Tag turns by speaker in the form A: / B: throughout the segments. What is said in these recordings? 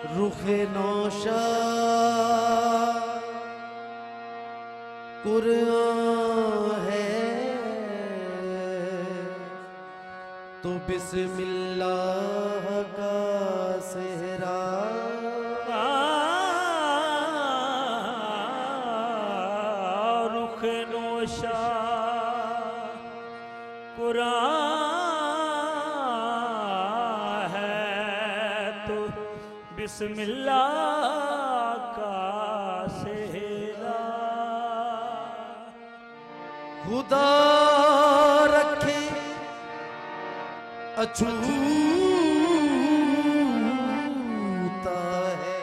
A: रुखे nausea Quran है तो बिस्मिल्लाह का सेहरा।
B: रुखे नौशा कुरान है तो बिस्मिल्लाह का सेहरा।
A: खुदा रखे अछूता है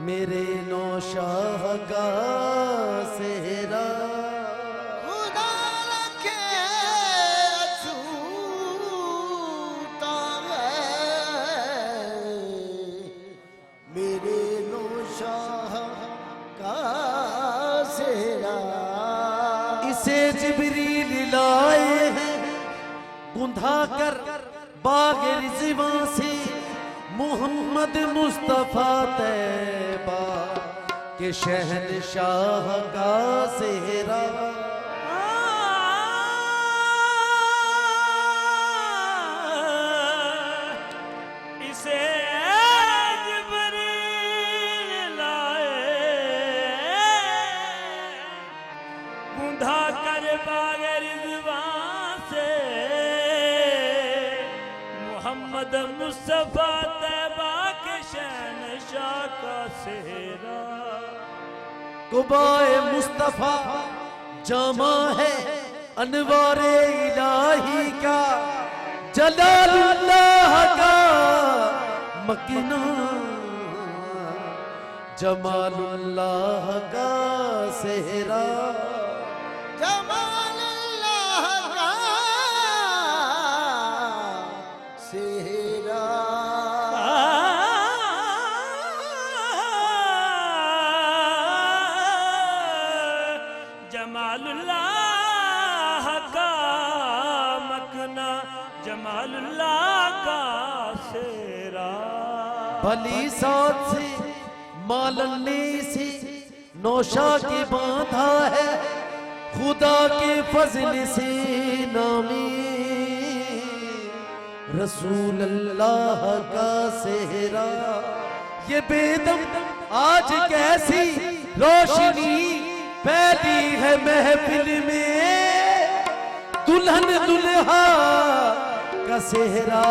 A: मेरे नौशाह का सेहरा।
C: खुदा रखे अछूता है मेरे नौशाह का सेहरा।
A: इसे जिब्रील लाए हैं गुंधा कर बाग रिज़वां से मोहम्मद मुस्तफा तैबा के शहनशाह का सेहरा।
B: इसे जिब्रील लाए गुंधा कर बाग रिज़वां से मोहम्मद मुस्तफा तैबा के शहनशाह का सेहरा।
A: कुबाए मुस्तफा जामा है अनवारे इलाही का जलालुल्लाह का मकीना जमालुल्लाह का सेहरा।
C: जमालुल्लाह का सेहरा।
B: जमालुल्लाह का मकना जमालुल्लाह का सेहरा।
A: भली साथ से मालने से नौशा के बांधा है खुदा के फजल से नामी रसूल अल्लाह का सेहरा। ये बेदम आज कैसी रोशनी फैली है महफिल में दुल्हन दुल्हा का सेहरा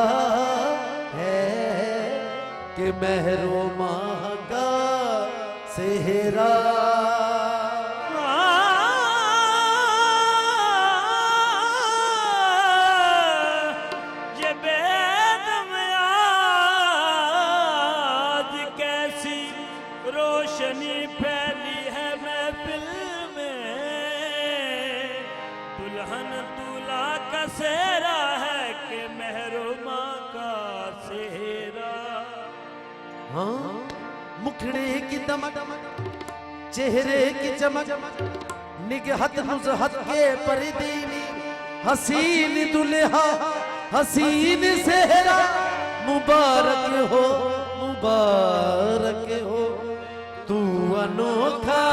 A: है कि महरो माह का सेहरा।
B: ये बेदम आज कैसी रोशनी फैली है महफिल में दुल्हन दूल्हा का सेहरा है कि महरुमा का सेहरा।
A: हाँ मुखड़े की दमक चेहरे की चमक निगहत नुज़हत के पर्दे में हसीन दुल्हा हसीन सेहरा। मुबारक हो तू अनोखा